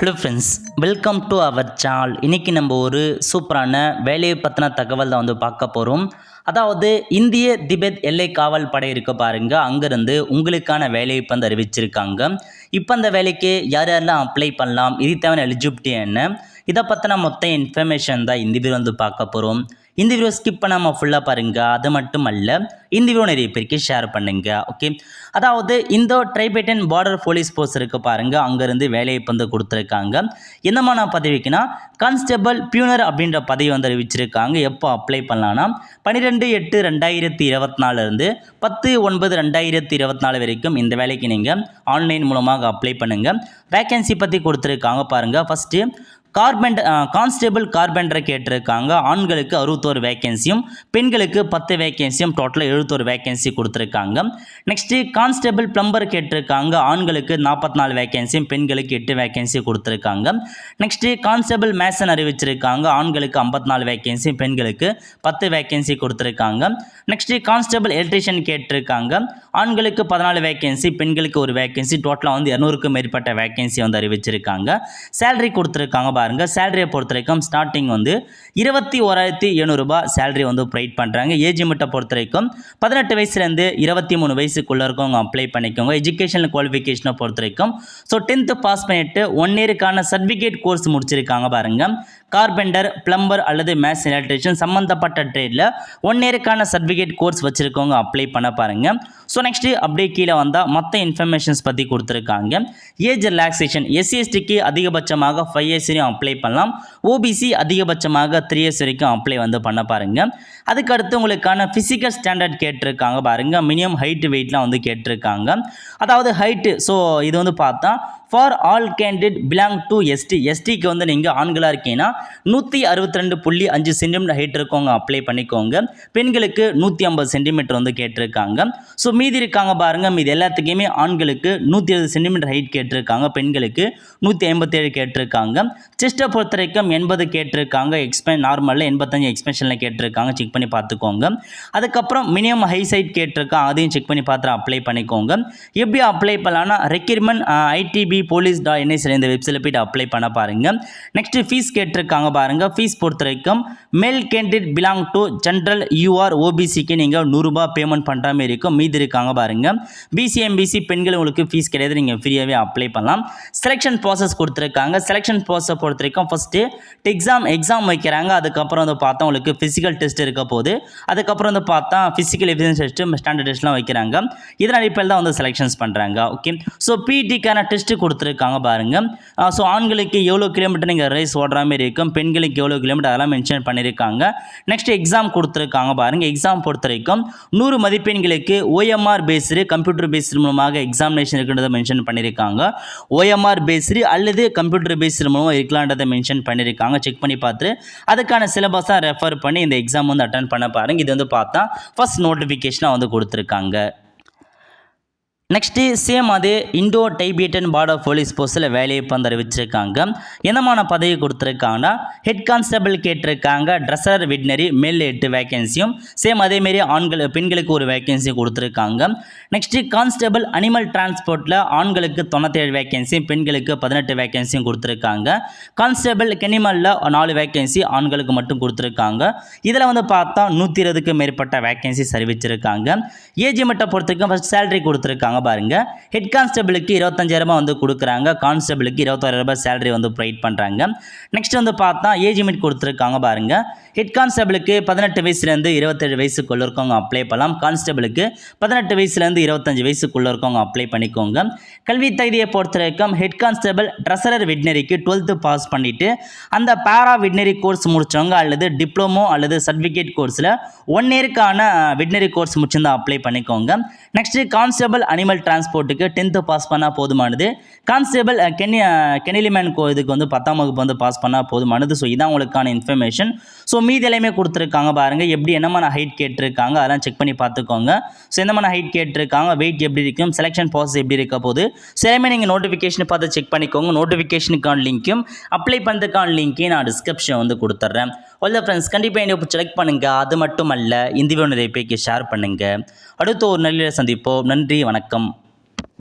Hello friends, welcome to our channel. இன்றைக்கி நம்ம ஒரு சூப்பரான வேலையை பற்றின தகவல் தான் பார்க்க போகிறோம். அதாவது இந்திய திபெத் எல்லை காவல் படை இருக்க பாருங்க, அங்கேருந்து உங்களுக்கான வேலையை இப்போ அறிவிச்சிருக்காங்க. இப்போ அந்த வேலைக்கு யார் யாரெல்லாம் அப்ளை பண்ணலாம், இது தேவையான எலிஜிபிலிட்டி என்ன, இதை பற்றின மொத்த இன்ஃபர்மேஷன் தான் இந்த வீடியோ பார்க்க போகிறோம். இந்த வீடியோ ஸ்கிப் பண்ணாமல் ஃபுல்லாக பாருங்கள். அது மட்டும் அல்ல, இந்த வீடியோ நிறைய பேருக்கு ஷேர் பண்ணுங்க. ஓகே, அதாவது இந்த ட்ரைபேட்டன் பார்டர் போலீஸ் போஸ்ட் இருக்க பாருங்க, அங்கேருந்து வேலையை கொடுத்துருக்காங்க. என்னமான பதவிக்குன்னா கான்ஸ்டபிள் பியூனர் அப்படின்ற பதவி அறிவிச்சிருக்காங்க. எப்போ அப்ளை பண்ணலான்னா 12/8/2024 இருந்து 10/9/2024 வரைக்கும் இந்த வேலைக்கு நீங்கள் ஆன்லைன் மூலமாக அப்ளை பண்ணுங்கள். வேகன்சி பற்றி கொடுத்துருக்காங்க பாருங்கள். ஃபஸ்ட்டு கான்ஸ்டபிள் கார்பெண்டரை கேட்டிருக்காங்க. ஆண்களுக்கு 61 வேகன்சியும் பெண்களுக்கு 10 வேகன்சியும் டோட்டலாக 71 வேகன்சி கொடுத்துருக்காங்க. நெக்ஸ்ட்டு கான்ஸ்டபிள் பிளம்பர் கேட்டிருக்காங்க. ஆண்களுக்கு 44 வேகன்சியும் பெண்களுக்கு 8 வேகன்சி கொடுத்துருக்காங்க. நெக்ஸ்ட்டு கான்ஸ்டபிள் மேசன் அறிவிச்சிருக்காங்க. ஆண்களுக்கு 54 வேகன்சியும் பெண்களுக்கு 10 வேகன்சி கொடுத்துருக்காங்க. நெக்ஸ்ட்டு கான்ஸ்டபிள் எலக்ட்ரிஷியன் கேட்டிருக்காங்க. ஆண்களுக்கு 14 வேகன்சி பெண்களுக்கு 1 வேகன்சி டோட்டலாக 200க்கும் மேற்பட்ட வேகன்சி அறிவிச்சிருக்காங்க. சேலரி கொடுத்துருக்காங்க பாருங்க. சேலரியை பொறுத்த வரைக்கும் ஸ்டார்டிங் 21,700 ரூபாய் சேலரி ப்ரொவைட் பண்ணுறாங்க. ஏஜ் லிமிட்டை பொறுத்த வரைக்கும் 18 வயசுலேருந்து 23 வயசுக்குள்ளே இருக்கவங்க அப்ளை பண்ணிக்கோங்க. எஜுகேஷனல் குவாலிஃபிகேஷனை பொறுத்த வரைக்கும் 10th பாஸ் பண்ணிட்டு 1 இயருக்கான சர்டிஃபிகேட் கோர்ஸ் முடிச்சிருக்காங்க பாருங்க. கார்பெண்டர், பிளம்பர் அல்லது மேஸ் எலக்ட்ரிஷியன் சம்மந்தப்பட்ட ட்ரேடில் 1 இயருக்கான சர்டிஃபிகேட் கோர்ஸ் வச்சுருக்கவங்க அப்ளை பண்ண பாருங்க. ஸோ நெக்ஸ்ட்டு அப்படியே கீழே வந்தால் மற்ற இன்ஃபர்மேஷன்ஸ் பற்றி கொடுத்துருக்காங்க. ஏஜ் ரிலாக்ஸேஷன் எஸ்சி/எஸ்டிக்கு அதிகபட்சமாக 5 இயர்ஸ் வரையும் அப்ளை பண்ணலாம். ஓபிசி அதிகபட்சமாக 3 இயர்ஸ் வரைக்கும் அப்ளை பண்ண பாருங்க. அதுக்கடுத்து உங்களுக்கான ஃபிசிக்கல் ஸ்டாண்டர்ட் கேட்டிருக்காங்க பாருங்க. மினிமம் ஹைட் வெயிட்லாம் கேட்டிருக்காங்க. அதாவது ஹைட்டு, ஸோ இது பார்த்தா for all candidate belong to எஸ்டிக்கு நீங்கள் ஆண்களாக இருக்கீங்கன்னா 162.5 சென்டிமீட்டர் ஹைட் இருக்கவங்க அப்ளை பண்ணிக்கோங்க. பெண்களுக்கு 150 சென்டிமீட்டர் கேட்டிருக்காங்க. ஸோ மீதி இருக்காங்க பாருங்க, மீதி எல்லாத்துக்குமே ஆண்களுக்கு 120 சென்டிமீட்டர் ஹைட் கேட்டிருக்காங்க, பெண்களுக்கு 157 கேட்டிருக்காங்க. செஸ்ட்டை பொறுத்த வரைக்கும் 80 கேட்டிருக்காங்க. நார்மலில் 85 எக்ஸ்பென்ஷனில் கேட்டிருக்காங்க. செக் பண்ணி பார்த்துக்கோங்க. அதுக்கப்புறம் மினிமம் ஹை சைட் கேட்டிருக்காங்க, அதையும் செக் பண்ணி பார்த்து அப்ளை பண்ணிக்கோங்க. எப்படி அப்ளை பண்ணலான்னா ரெக்யூர்மெண்ட் ITB police.NIC இந்த வெப்சைட்டில் போய்ட்டு அப்ளை பண்ண பாருங்க. நெக்ஸ்ட் ஃபீஸ் கேட்டிருக்காங்க பாருங்க. ஃபீஸ் பொறுத்த வரைக்கும் மேல் candidate belong to general UR OBCக்கு நீங்கள் 100 ரூபாய் பேமெண்ட் பண்ணுற மாதிரி இருக்கும். மீதி இருக்காங்க பாருங்க. BC MBC பெண்கள் உங்களுக்கு ஃபீஸ் கிடையாது, நீங்கள் ஃப்ரீயாகவே அப்ளை பண்ணலாம். செலெக்ஷன் ப்ராசஸ் கொடுத்துருக்காங்க. செலெக்ஷன் ப்ராசஸ் பொறுத்த வரைக்கும் ஃபஸ்ட்டு எக்ஸாம் வைக்கிறாங்க. அதுக்கப்புறம் பார்த்தா உங்களுக்கு ஃபிசிக்கல் டெஸ்ட் இருக்க போது. அதுக்கப்புறம் பார்த்தா ஃபிசிக்கல் எவிடன்ஸ் டெஸ்ட்டு, ஸ்டாண்டர்ட் டெஸ்ட்லாம் வைக்கிறாங்க. இதன் அடிப்படையில் தான் செலெக்ஷன்ஸ் பண்ணுறாங்க. ஓகே, ஸோ PTக்கான டெஸ்ட்டு கொடுத்துருக்காங்க பாருங்க. ஸோ ஆண்களுக்கு எவ்வளோ கிலோமீட்டர் நீங்கள் ரேஸ் ஓடுற மாதிரி இருக்கும், பெண்களுக்கு எவ்வளோ கிலோமீட்டர் அதெல்லாம் மென்ஷன் பண்ணியிருக்காங்க. நெக்ஸ்ட் எக்ஸாம் கொடுத்துருக்காங்க பாருங்க. எக்ஸாம் பொறுத்த வரைக்கும் 100 மதிப்பெண்களுக்கு OMR பேஸ்டு கம்ப்யூட்டர் பேஸ்டு மூலமாக எக்ஸாமினேஷன் இருக்குன்றதை மென்ஷன் பண்ணியிருக்காங்க. OMR பேஸ்டு அல்லது கம்ப்யூட்டர் பேஸ்டு மூலமாக இருக்கலான்றதை மென்ஷன் பண்ணியிருக்காங்க. செக் பண்ணி பார்த்து அதுக்கான சிலபஸாக ரெஃபர் பண்ணி இந்த எக்ஸாம் அட்டன் பண்ண பாருங்க. இது பார்த்தா ஃபர்ஸ்ட் நோட்டிஃபிகேஷனாக கொடுத்துருக்காங்க. நெக்ஸ்ட்டு சேம் அதே இண்டோ டைபேட்டன் பார்டர் போலீஸ் போஸ்ட்டில் வேலையை அறிவிச்சிருக்காங்க. என்னமான பதவி கொடுத்துருக்காங்கன்னா ஹெட் கான்ஸ்டபிள் கேட்டிருக்காங்க. ட்ரெஸர் விட்னரி மேல் 8 வேகன்சியும், சேம் அதேமாரி பெண்களுக்கு 1 வேகன்சி கொடுத்துருக்காங்க. நெக்ஸ்ட்டு கான்ஸ்டபிள் அனிமல் டிரான்ஸ்போர்ட்டில் ஆண்களுக்கு 97 வேகன்சியும் பெண்களுக்கு 18 வேகன்சியும் கொடுத்துருக்காங்க. கான்ஸ்டபிள் கெனிமலில் 4 வேகன்சி ஆண்களுக்கு மட்டும் கொடுத்துருக்காங்க. இதில் பார்த்தா 120க்கு மேற்பட்ட வேகன்சிஸ் அறிவிச்சிருக்காங்க. ஏஜ் லிமிட்டை பொறுத்தவரைக்கும் ஃபஸ்ட் சேலரி கொடுத்துருக்காங்க பாருங்க. ஹெட் கான்ஸ்டபிளுக்கு 25,000 கொடுக்குறாங்க. கான்ஸ்டபிளுக்கு 26,000 ரூபாய் சேலரி ப்ரொவைட் பண்ணுறாங்க. நெக்ஸ்ட் பார்த்தா ஏஜ் லிமிட் கொடுத்துருக்காங்க பாருங்க. ஹெட் கான்ஸ்டபிளுக்கு 18 வயசுலேருந்து 27 வயசுக்குள்ளே இருக்கவங்க அப்ளை பண்ணலாம். கான்ஸ்டபிளுக்கு 18 வயசுலேருந்து 25 வயசுக்குள்ளே இருக்கவங்க அப்ளை பண்ணிக்கோங்க. கல்வி தகுதியை பொறுத்த வரைக்கும் ஹெட் கான்ஸ்டபிள் ட்ரெஸரர் விட்னரிக்கு 12th பாஸ் பண்ணிவிட்டு அந்த பேரா விட்னரி கோர்ஸ் முடித்தவங்க அல்லது டிப்ளமோ அல்லது சர்டிஃபிகேட் கோர்ஸில் 1 இயருக்கான விட்னரி கோர்ஸ் முடிச்சிருந்தா அப்ளை பண்ணிக்கோங்க. நெக்ஸ்ட்டு கான்ஸ்டபிள் அனிமல் டிரான்ஸ்போர்ட்டுக்கு 10th பாஸ் பண்ணால் போதுமானது. கான்ஸ்டபிள் கெனிலிமேன் இதுக்கு 10ஆம் வகுப்பு பாஸ் பண்ணால் போதுமானது. ஸோ இதான் உங்களுக்கான இன்ஃபர்மேஷன். ஸோ மீதி எல்லாமே கொடுத்துருக்காங்க பாருங்கள். எப்படி என்னமான ஹைட் கேட்டிருக்காங்க அதெல்லாம் செக் பண்ணி பார்த்துக்கோங்க. ஸோ என்னமான ஹைட் கேட்டிருக்காங்க, வெயிட் எப்படி இருக்கும், செலெக்ஷன் ப்ராசஸ் எப்படி இருக்க போது, ஸோ எல்லாமே நீங்கள் நோட்டிஃபிகேஷன் பார்த்து செக் பண்ணிக்கோங்க. நோட்டிஃபிகேஷனுக்கான லிங்க்கும் அப்ளை பண்ணுறதுக்கான லிங்க்கையும் நான் டிஸ்கிரிப்ஷன் கொடுத்துட்றேன். ஒல்ல ஃப்ரெண்ட்ஸ், கண்டிப்பாக என்னை செலக்ட் பண்ணுங்கள். அது மட்டும் அல்ல, இந்த வீடியோ நிறைய பேருக்கு ஷேர் பண்ணுங்கள். அடுத்த ஒரு நல்ல சந்திப்போம். நன்றி, வணக்கம்.